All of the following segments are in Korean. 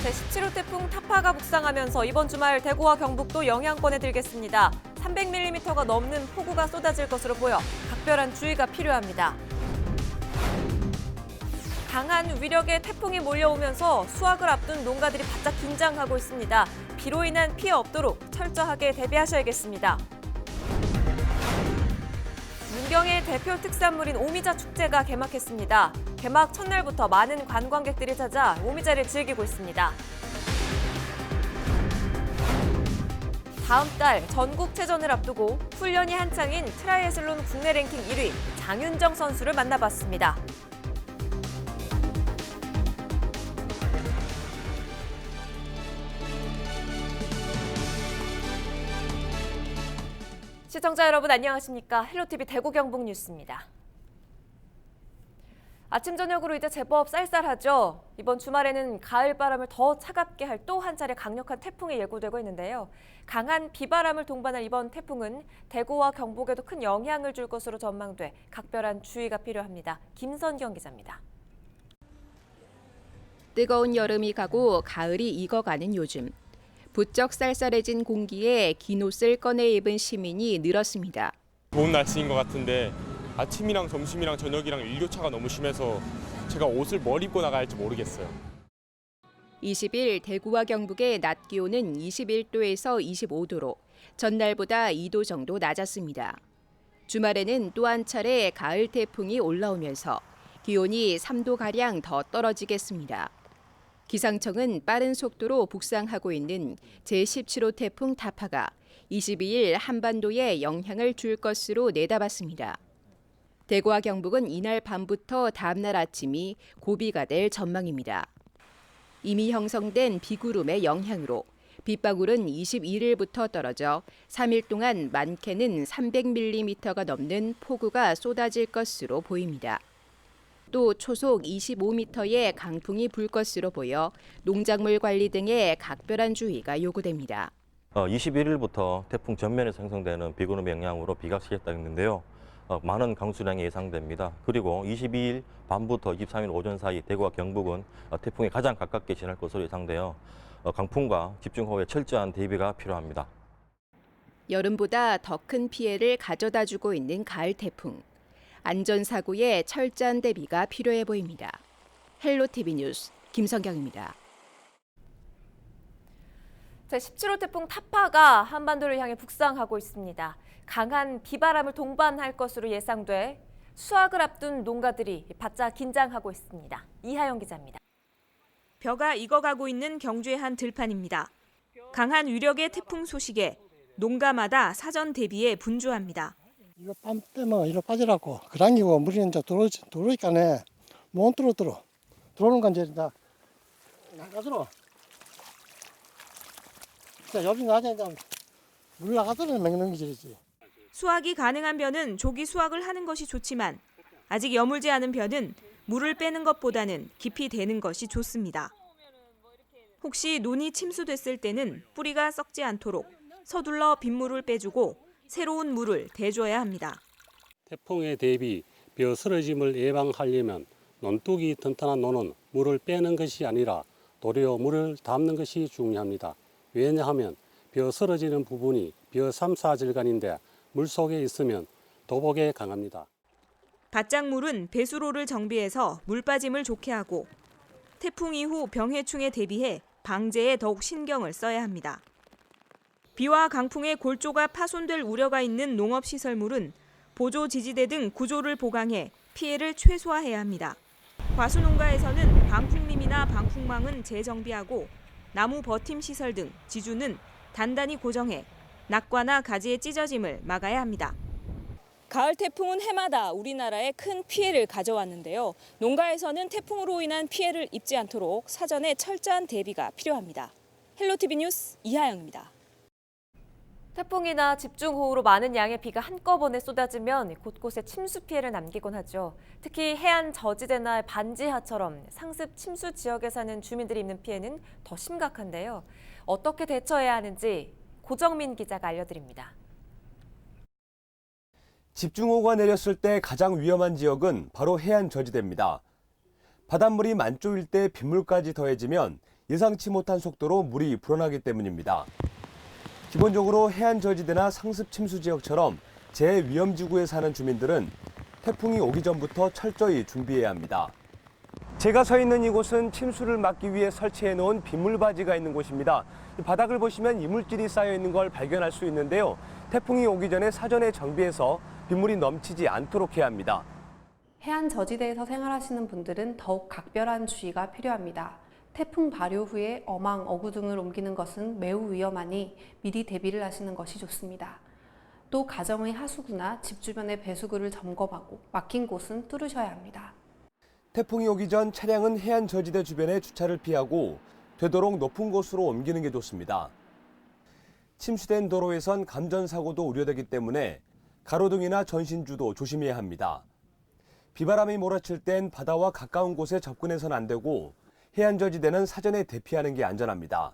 제17호 태풍 타파가 북상하면서 이번 주말 대구와 경북도 영향권에 들겠습니다. 300mm가 넘는 폭우가 쏟아질 것으로 보여 각별한 주의가 필요합니다. 강한 위력의 태풍이 몰려오면서 수확을 앞둔 농가들이 바짝 긴장하고 있습니다. 비로 인한 피해 없도록 철저하게 대비하셔야겠습니다. 문경의 대표 특산물인 오미자 축제가 개막했습니다. 개막 첫날부터 많은 관광객들이 찾아 오미자를 즐기고 있습니다. 다음 달 전국체전을 앞두고 훈련이 한창인 트라이애슬론 국내 랭킹 1위 장윤정 선수를 만나봤습니다. 시청자 여러분 안녕하십니까? 헬로티비 대구 경북 뉴스입니다. 아침 저녁으로 이제 제법 쌀쌀하죠. 이번 주말에는 가을 바람을 더 차갑게 할 또 한 차례 강력한 태풍이 예고되고 있는데요. 강한 비바람을 동반할 이번 태풍은 대구와 경북에도 큰 영향을 줄 것으로 전망돼 각별한 주의가 필요합니다. 김선경 기자입니다. 뜨거운 여름이 가고 가을이 익어가는 요즘. 부쩍 쌀쌀해진 공기에 긴 옷을 꺼내 입은 시민이 늘었습니다. 좋은 날씨인 것 같은데 아침이랑 점심이랑 저녁이랑 일교차가 너무 심해서 제가 옷을 뭘 입고 나가야 할지 모르겠어요. 20일 대구와 경북의 낮 기온은 21도에서 25도로 전날보다 2도 정도 낮았습니다. 주말에는 또 한 차례 가을 태풍이 올라오면서 기온이 3도가량 더 떨어지겠습니다. 기상청은 빠른 속도로 북상하고 있는 제17호 태풍 타파가 22일 한반도에 영향을 줄 것으로 내다봤습니다. 대구와 경북은 이날 밤부터 다음날 아침이 고비가 될 전망입니다. 이미 형성된 비구름의 영향으로 빗방울은 21일부터 떨어져 3일 동안 많게는 300mm가 넘는 폭우가 쏟아질 것으로 보입니다. 또 초속 25m의 강풍이 불 것으로 보여 농작물 관리 등에 각별한 주의가 요구됩니다. 21일부터 태풍 전면에서 형성되는 비구름의 영향으로 비가 시작됐는데요. 많은 강수량이 예상됩니다. 그리고 22일 밤부터 23일 오전 사이 대구와 경북은 태풍에 가장 가깝게 지날 것으로 예상되어 강풍과 집중호우에 철저한 대비가 필요합니다. 여름보다 더 큰 피해를 가져다 주고 있는 가을 태풍. 안전사고에 철저한 대비가 필요해 보입니다. 헬로티비 뉴스 김성경입니다. 제17호 태풍 타파가 한반도를 향해 북상하고 있습니다. 강한 비바람을 동반할 것으로 예상돼 수확을 앞둔 농가들이 바짝 긴장하고 있습니다. 이하영 기자입니다. 벼가 익어가고 있는 경주의 한 들판입니다. 강한 위력의 태풍 소식에 농가마다 사전 대비에 분주합니다. 이거 밤 때면 이리 빠지라고 그랑이고 물이 이제 들어오니까네 못 들어오는 건 이제 나가들어. 자 여기 나중에 물 나가들어 맹는 기질이지. 수확이 가능한 벼는 조기 수확을 하는 것이 좋지만 아직 여물지 않은 벼는 물을 빼는 것보다는 깊이 대는 것이 좋습니다. 혹시 논이 침수됐을 때는 뿌리가 썩지 않도록 서둘러 빗물을 빼주고 새로운 물을 대줘야 합니다. 태풍에 대비 벼 쓰러짐을 예방하려면 논둑이 튼튼한 논은 물을 빼는 것이 아니라 도리어 물을 담는 것이 중요합니다. 왜냐하면 벼 쓰러지는 부분이 벼 3, 4질간인데 물속에 있으면 도복에 강합니다. 밭작물은 배수로를 정비해서 물 빠짐을 좋게 하고 태풍 이후 병해충에 대비해 방제에 더욱 신경을 써야 합니다. 비와 강풍에 골조가 파손될 우려가 있는 농업시설물은 보조지지대 등 구조를 보강해 피해를 최소화해야 합니다. 과수농가에서는 방풍림이나 방풍망은 재정비하고 나무 버팀 시설 등 지주는 단단히 고정해 낙과나 가지의 찢어짐을 막아야 합니다. 가을 태풍은 해마다 우리나라에 큰 피해를 가져왔는데요. 농가에서는 태풍으로 인한 피해를 입지 않도록 사전에 철저한 대비가 필요합니다. 헬로티비 뉴스 이하영입니다. 태풍이나 집중호우로 많은 양의 비가 한꺼번에 쏟아지면 곳곳에 침수 피해를 남기곤 하죠. 특히 해안 저지대나 반지하처럼 상습 침수 지역에 사는 주민들이 입는 피해는 더 심각한데요. 어떻게 대처해야 하는지 고정민 기자가 알려드립니다. 집중호우가 내렸을 때 가장 위험한 지역은 바로 해안 저지대입니다. 바닷물이 만조일 때 빗물까지 더해지면 예상치 못한 속도로 물이 불어나기 때문입니다. 기본적으로 해안 저지대나 상습 침수 지역처럼 제위험지구에 사는 주민들은 태풍이 오기 전부터 철저히 준비해야 합니다. 제가 서 있는 이곳은 침수를 막기 위해 설치해 놓은 빗물바지가 있는 곳입니다. 바닥을 보시면 이물질이 쌓여 있는 걸 발견할 수 있는데요. 태풍이 오기 전에 사전에 정비해서 빗물이 넘치지 않도록 해야 합니다. 해안 저지대에서 생활하시는 분들은 더욱 각별한 주의가 필요합니다. 태풍 발효 후에 어망, 어구 등을 옮기는 것은 매우 위험하니 미리 대비를 하시는 것이 좋습니다. 또 가정의 하수구나 집 주변의 배수구를 점검하고 막힌 곳은 뚫으셔야 합니다. 태풍이 오기 전 차량은 해안 저지대 주변에 주차를 피하고 되도록 높은 곳으로 옮기는 게 좋습니다. 침수된 도로에선 감전사고도 우려되기 때문에 가로등이나 전신주도 조심해야 합니다. 비바람이 몰아칠 땐 바다와 가까운 곳에 접근해서는 안 되고 해안 저지대는 사전에 대피하는 게 안전합니다.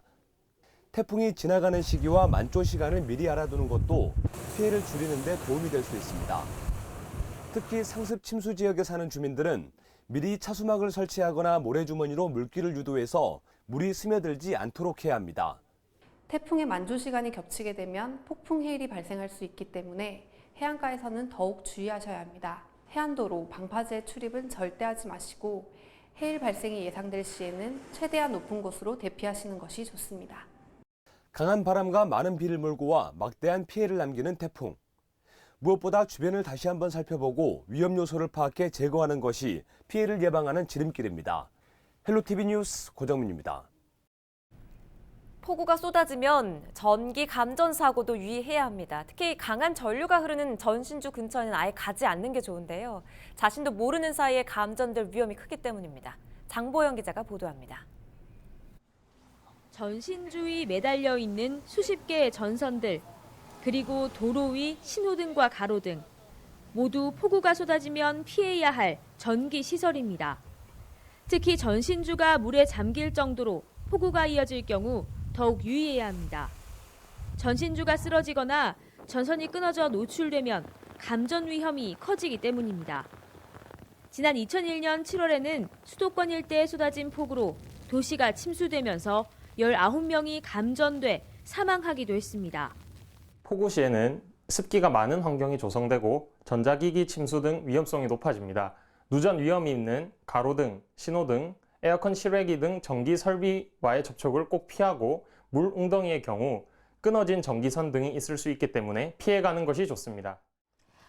태풍이 지나가는 시기와 만조 시간을 미리 알아두는 것도 피해를 줄이는 데 도움이 될 수 있습니다. 특히 상습 침수 지역에 사는 주민들은 미리 차수막을 설치하거나 모래주머니로 물기를 유도해서 물이 스며들지 않도록 해야 합니다. 태풍의 만조 시간이 겹치게 되면 폭풍 해일이 발생할 수 있기 때문에 해안가에서는 더욱 주의하셔야 합니다. 해안도로, 방파제 출입은 절대 하지 마시고 해일 발생이 예상될 시에는 최대한 높은 곳으로 대피하시는 것이 좋습니다. 강한 바람과 많은 비를 몰고 와 막대한 피해를 남기는 태풍. 무엇보다 주변을 다시 한번 살펴보고 위험 요소를 파악해 제거하는 것이 피해를 예방하는 지름길입니다. 헬로티비 뉴스 고정민입니다. 폭우가 쏟아지면 전기 감전 사고도 유의해야 합니다. 특히 강한 전류가 흐르는 전신주 근처에는 아예 가지 않는 게 좋은데요. 자신도 모르는 사이에 감전될 위험이 크기 때문입니다. 장보영 기자가 보도합니다. 전신주에 매달려 있는 수십 개의 전선들, 그리고 도로 위 신호등과 가로등, 모두 폭우가 쏟아지면 피해야 할 전기 시설입니다. 특히 전신주가 물에 잠길 정도로 폭우가 이어질 경우 더욱 유의해야 합니다. 전신주가 쓰러지거나 전선이 끊어져 노출되면 감전 위험이 커지기 때문입니다. 지난 2001년 7월에는 수도권 일대에 쏟아진 폭우로 도시가 침수되면서 19명이 감전돼 사망하기도 했습니다. 폭우 시에는 습기가 많은 환경이 조성되고 전자기기 침수 등 위험성이 높아집니다. 누전 위험이 있는 가로등, 신호등, 에어컨 실외기 등 전기 설비와의 접촉을 꼭 피하고 물 웅덩이의 경우 끊어진 전기선 등이 있을 수 있기 때문에 피해가는 것이 좋습니다.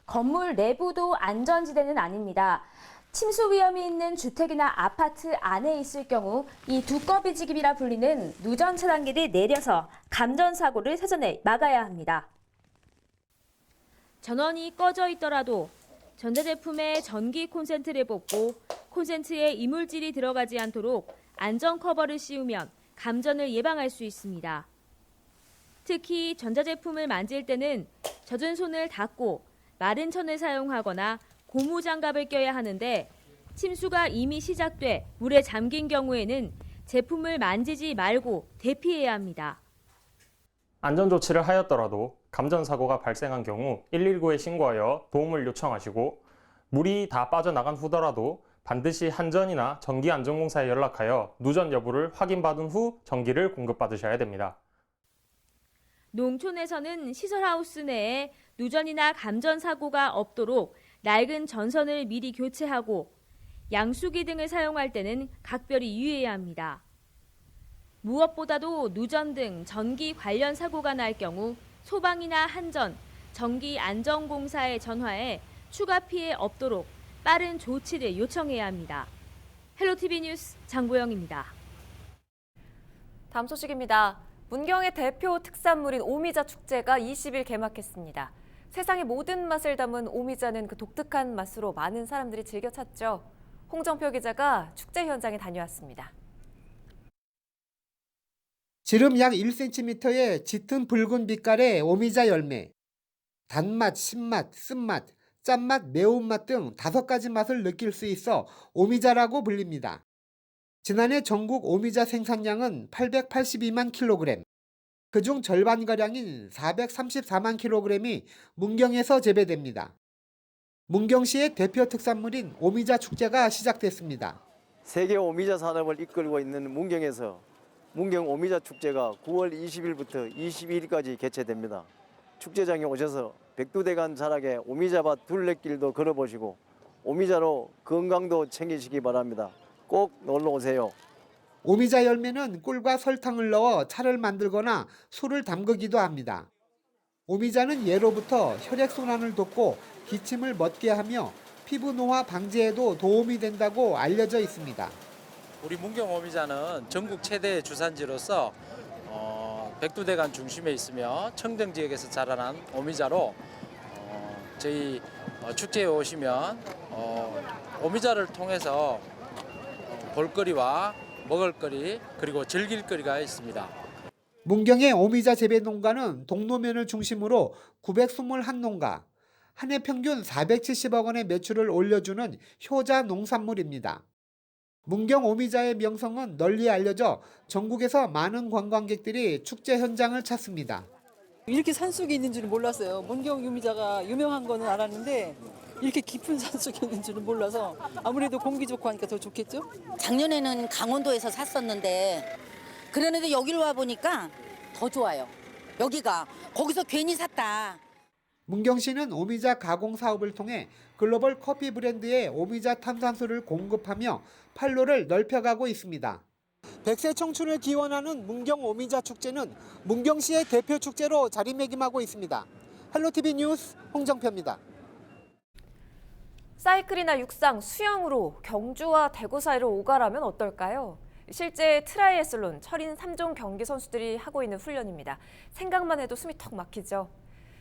건물 내부도 안전지대는 아닙니다. 침수 위험이 있는 주택이나 아파트 안에 있을 경우 이 두꺼비 지깁이라 불리는 누전 차단기를 내려서 감전 사고를 사전에 막아야 합니다. 전원이 꺼져 있더라도 전자제품에 전기 콘센트를 뽑고 콘센트에 이물질이 들어가지 않도록 안전 커버를 씌우면 감전을 예방할 수 있습니다. 특히 전자제품을 만질 때는 젖은 손을 닦고 마른 천을 사용하거나 고무장갑을 껴야 하는데 침수가 이미 시작돼 물에 잠긴 경우에는 제품을 만지지 말고 대피해야 합니다. 안전조치를 하였더라도 감전사고가 발생한 경우 119에 신고하여 도움을 요청하시고 물이 다 빠져나간 후더라도 반드시 한전이나 전기안전공사에 연락하여 누전 여부를 확인받은 후 전기를 공급받으셔야 됩니다. 농촌에서는 시설하우스 내에 누전이나 감전 사고가 없도록 낡은 전선을 미리 교체하고 양수기 등을 사용할 때는 각별히 유의해야 합니다. 무엇보다도 누전 등 전기 관련 사고가 날 경우 소방이나 한전, 전기안전공사에 전화해 추가 피해 없도록 빠른 조치를 요청해야 합니다. 헬로티비 뉴스 장보영입니다. 다음 소식입니다. 문경의 대표 특산물인 오미자 축제가 20일 개막했습니다. 세상의 모든 맛을 담은 오미자는 그 독특한 맛으로 많은 사람들이 즐겨 찾죠. 홍정표 기자가 축제 현장에 다녀왔습니다. 지름 약 1cm의 짙은 붉은 빛깔의 오미자 열매. 단맛, 신맛, 쓴맛, 짠맛, 매운맛 등 5가지 맛을 느낄 수 있어 오미자라고 불립니다. 지난해 전국 오미자 생산량은 882만 킬로그램, 그중 절반가량인 434만 킬로그램이 문경에서 재배됩니다. 문경시의 대표 특산물인 오미자 축제가 시작됐습니다. 세계 오미자 산업을 이끌고 있는 문경에서 문경 오미자 축제가 9월 20일부터 22일까지 개최됩니다. 축제장에 오셔서 백두대간 자락에 오미자밭 둘레길도 걸어보시고 오미자로 건강도 챙기시기 바랍니다. 꼭 놀러 오세요. 오미자 열매는 꿀과 설탕을 넣어 차를 만들거나 술을 담그기도 합니다. 오미자는 예로부터 혈액순환을 돕고 기침을 멎게 하며 피부 노화 방지에도 도움이 된다고 알려져 있습니다. 우리 문경 오미자는 전국 최대 주산지로서 백두대간 중심에 있으며 청정 지역에서 자라난 오미자로 저희 축제에 오시면 오미자를 통해서 볼거리와 먹을거리 그리고 즐길거리가 있습니다. 문경의 오미자 재배 농가는 동로면을 중심으로 921농가, 한 해 평균 470억 원의 매출을 올려주는 효자 농산물입니다. 문경 오미자의 명성은 널리 알려져 전국에서 많은 관광객들이 축제 현장을 찾습니다. 이렇게 산속에 있는 줄은 몰랐어요. 문경 오미자가 유명한 거는 알았는데 이렇게 깊은 산속에 있는 줄은 몰라서 아무래도 공기 좋고 하니까 더 좋겠죠? 작년에는 강원도에서 샀었는데 그랬는데 여기로 와 보니까 더 좋아요. 여기가 거기서 괜히 샀다. 문경시는 오미자 가공 사업을 통해 글로벌 커피 브랜드의 오미자 탄산수를 공급하며 판로를 넓혀가고 있습니다. 100세 청춘을 기원하는 문경 오미자 축제는 문경시의 대표 축제로 자리매김하고 있습니다. 헬로티비 뉴스 홍정표입니다. 사이클이나 육상, 수영으로 경주와 대구 사이를 오가라면 어떨까요? 실제 트라이애슬론 철인 3종 경기 선수들이 하고 있는 훈련입니다. 생각만 해도 숨이 턱 막히죠.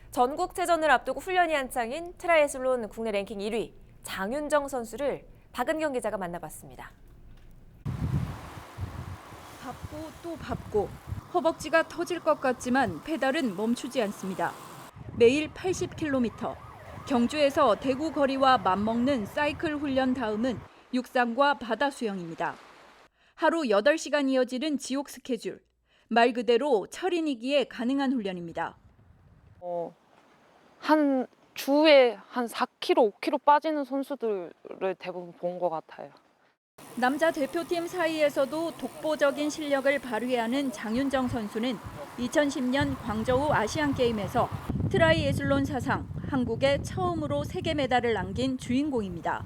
전국체전을 앞두고 훈련이 한창인 트라이애슬론 국내 랭킹 1위 장윤정 선수를 박은경 기자가 만나봤습니다. 밟고 또 밟고 허벅지가 터질 것 같지만 페달은 멈추지 않습니다. 매일 80km, 경주에서 대구 거리와 맞먹는 사이클 훈련 다음은 육상과 바다 수영입니다. 하루 8시간 이어지는 지옥 스케줄, 말 그대로 철인이기에 가능한 훈련입니다. 한 주에 한 4kg, 5kg 빠지는 선수들을 대부분 본 것 같아요. 남자 대표팀 사이에서도 독보적인 실력을 발휘하는 장윤정 선수는 2010년 광저우 아시안게임에서 트라이애슬론 사상 한국에 처음으로 세계 메달을 남긴 주인공입니다.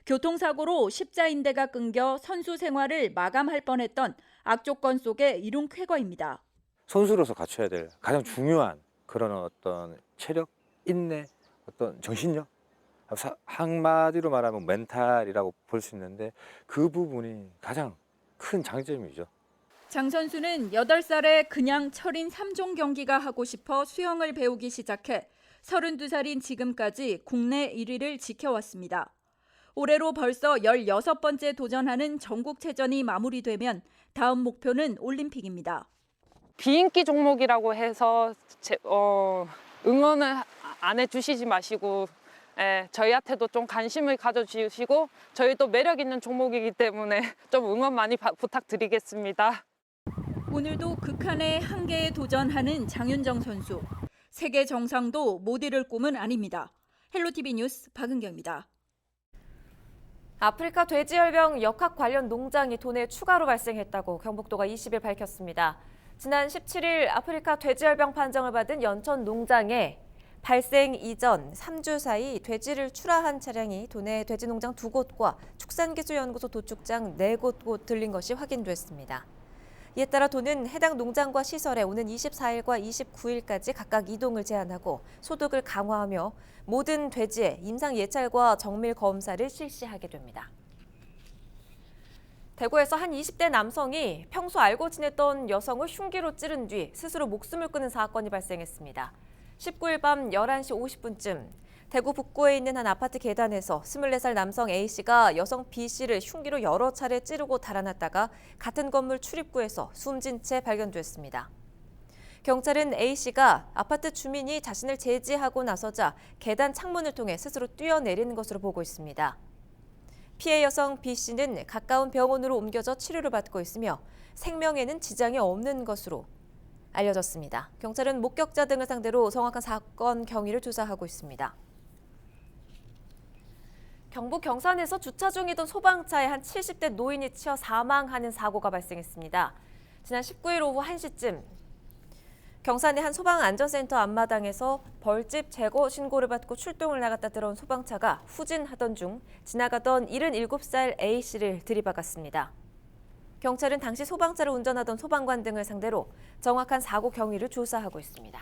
교통사고로 십자인대가 끊겨 선수 생활을 마감할 뻔했던 악조건 속의 이룬 쾌거입니다. 선수로서 갖춰야 될 가장 중요한 그런 어떤 체력, 인내, 어떤 정신력, 한마디로 말하면 멘탈이라고 볼 수 있는데 그 부분이 가장 큰 장점이죠. 장 선수는 8살에 그냥 철인 3종 경기가 하고 싶어 수영을 배우기 시작해 32살인 지금까지 국내 1위를 지켜왔습니다. 올해로 벌써 16번째 도전하는 전국체전이 마무리되면 다음 목표는 올림픽입니다. 비인기 종목이라고 해서 응원을 안 해주시지 마시고 저희한테도 좀 관심을 가져주시고 저희도 매력 있는 종목이기 때문에 좀 응원 많이 부탁드리겠습니다. 오늘도 극한의 한계에 도전하는 장윤정 선수. 세계 정상도 못 이룰 꿈은 아닙니다. 헬로티비 뉴스 박은경입니다. 아프리카 돼지열병 역학 관련 농장이 도내에 추가로 발생했다고 경북도가 20일 밝혔습니다. 지난 17일 아프리카 돼지열병 판정을 받은 연천 농장에 발생 이전 3주 사이 돼지를 출하한 차량이 도내 돼지농장 2곳과 축산기술연구소 도축장 4곳 들린 것이 확인됐습니다. 이에 따라 도는 해당 농장과 시설에 오는 24일과 29일까지 각각 이동을 제한하고 소득을 강화하며 모든 돼지의 임상 예찰과 정밀 검사를 실시하게 됩니다. 대구에서 한 20대 남성이 평소 알고 지냈던 여성을 흉기로 찌른 뒤 스스로 목숨을 끊은 사건이 발생했습니다. 19일 밤 11시 50분쯤 대구 북구에 있는 한 아파트 계단에서 24살 남성 A씨가 여성 B씨를 흉기로 여러 차례 찌르고 달아났다가 같은 건물 출입구에서 숨진 채 발견됐습니다. 경찰은 A씨가 아파트 주민이 자신을 제지하고 나서자 계단 창문을 통해 스스로 뛰어내리는 것으로 보고 있습니다. 피해 여성 B씨는 가까운 병원으로 옮겨져 치료를 받고 있으며 생명에는 지장이 없는 것으로 알려졌습니다. 경찰은 목격자 등을 상대로 정확한 사건 경위를 조사하고 있습니다. 경북 경산에서 주차 중이던 소방차에 한 70대 노인이 치여 사망하는 사고가 발생했습니다. 지난 19일 오후 1시쯤 경산의 한 소방안전센터 앞마당에서 벌집 제거 신고를 받고 출동을 나갔다 들어온 소방차가 후진하던 중 지나가던 77살 A씨를 들이박았습니다. 경찰은 당시 소방차를 운전하던 소방관 등을 상대로 정확한 사고 경위를 조사하고 있습니다.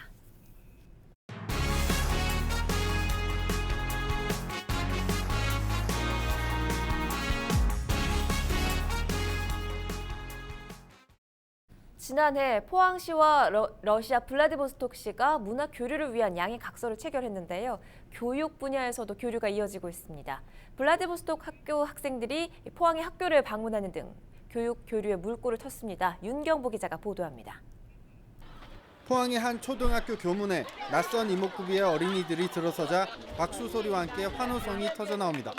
지난해 포항시와 러시아 블라디보스톡시가 문화 교류를 위한 양해 각서를 체결했는데요. 교육 분야에서도 교류가 이어지고 있습니다. 블라디보스톡 학교 학생들이 포항의 학교를 방문하는 등 교육 교류에 물꼬를 텄습니다. 윤경보 기자가 보도합니다. 포항의 한 초등학교 교문에 낯선 이목구비의 어린이들이 들어서자 박수 소리와 함께 환호성이 터져 나옵니다.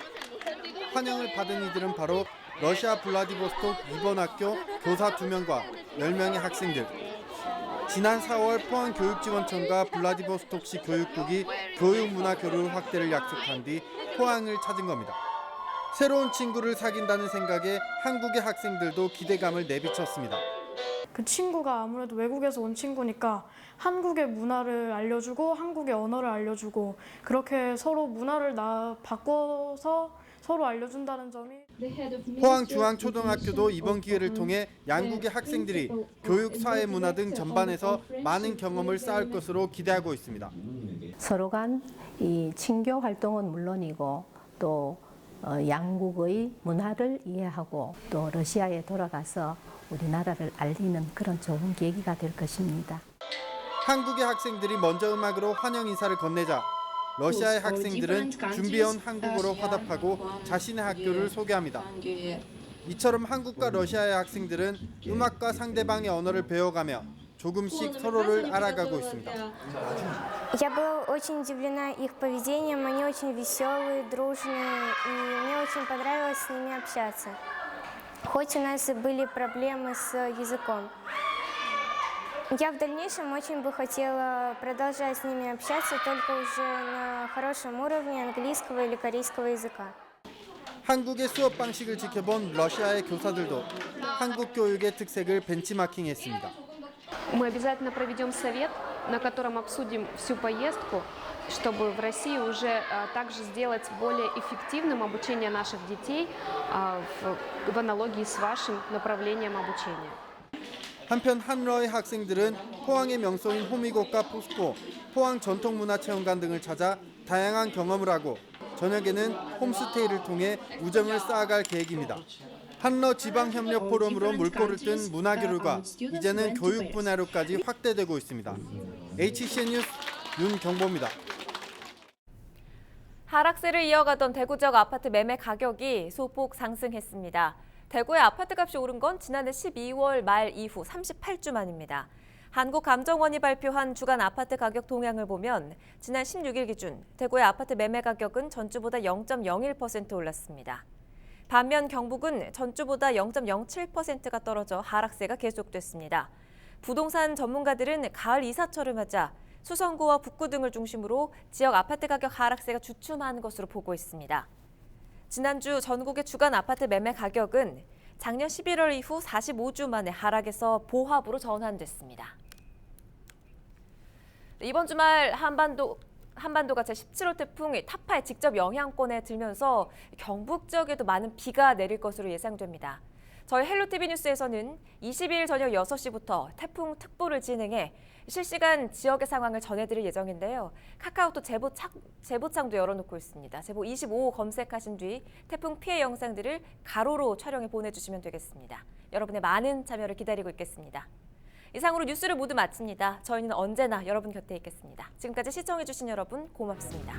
환영을 받은 이들은 바로 러시아 블라디보스톡 2번 학교 교사 2명과 10명의 학생들. 지난 4월 포항교육지원청과 블라디보스톡시 교육국이 교육문화교류 확대를 약속한 뒤 포항을 찾은 겁니다. 새로운 친구를 사귄다는 생각에 한국의 학생들도 기대감을 내비쳤습니다. 그 친구가 아무래도 외국에서 온 친구니까 한국의 문화를 알려주고 한국의 언어를 알려주고 그렇게 서로 문화를 바꿔서 서로 알려준다는 점이 포항중앙초등학교도 이번 기회를 통해 양국의 학생들이 교육, 사회, 문화 등 전반에서 많은 경험을 쌓을 것으로 기대하고 있습니다. 서로 간 이 친교 활동은 물론이고 또 양국의 문화를 이해하고 또 러시아에 돌아가서 우리나라를 알리는 그런 좋은 계기가 될 것입니다. 한국의 학생들이 먼저 음악으로 환영 인사를 건네자 러시아의 학생들은 준비해온 한국어로 화답하고 자신의 학교를 소개합니다. 이처럼 한국과 러시아의 학생들은 음악과 상대방의 언어를 배워가며 조금씩 서로를 알아가고 있습니다. Я была очень удивлена их поведением, они очень веселые, дружные, и мне очень понравилось с ними общаться. Хоть у нас и были проблемы с языком. Я в дальнейшем очень бы хотела продолжать с ними общаться, только уже на хорошем уровне английского или корейского языка. 한국의 수업 방식을 지켜본 러시아의 교사들도 한국 교육의 특색을 벤치마킹했습니다. Мы обязательно проведем совет, на котором обсудим всю поездку, чтобы в России уже также сделать более эффективным обучение наших детей в аналогии с вашим направлением обучения. 한편 한러의 학생들은 포항의 명소인 호미곶과 포스코, 포항 전통문화체험관 등을 찾아 다양한 경험을 하고 저녁에는 홈스테이를 통해 우정을 쌓아갈 계획입니다. 한러 지방협력 포럼으로 물꼬를 뜬 문화교류가 이제는 교육 분야로까지 확대되고 있습니다. HCN 뉴스 윤경보입니다. 하락세를 이어가던 대구 지역 아파트 매매 가격이 소폭 상승했습니다. 대구의 아파트값이 오른 건 지난해 12월 말 이후 38주 만입니다. 한국감정원이 발표한 주간 아파트 가격 동향을 보면 지난 16일 기준 대구의 아파트 매매 가격은 전주보다 0.01% 올랐습니다. 반면 경북은 전주보다 0.07%가 떨어져 하락세가 계속됐습니다. 부동산 전문가들은 가을 이사철을 맞아 수성구와 북구 등을 중심으로 지역 아파트 가격 하락세가 주춤한 것으로 보고 있습니다. 지난주 전국의 주간 아파트 매매 가격은 작년 11월 이후 45주 만에 하락에서 보합으로 전환됐습니다. 이번 주말 한반도가 제17호 태풍이 타파의 직접 영향권에 들면서 경북 지역에도 많은 비가 내릴 것으로 예상됩니다. 저희 헬로티비 뉴스에서는 22일 저녁 6시부터 태풍 특보를 진행해 실시간 지역의 상황을 전해드릴 예정인데요. 카카오톡 제보창도 열어놓고 있습니다. 제보 25 검색하신 뒤 태풍 피해 영상들을 가로로 촬영해 보내주시면 되겠습니다. 여러분의 많은 참여를 기다리고 있겠습니다. 이상으로 뉴스를 모두 마칩니다. 저희는 언제나 여러분 곁에 있겠습니다. 지금까지 시청해주신 여러분 고맙습니다.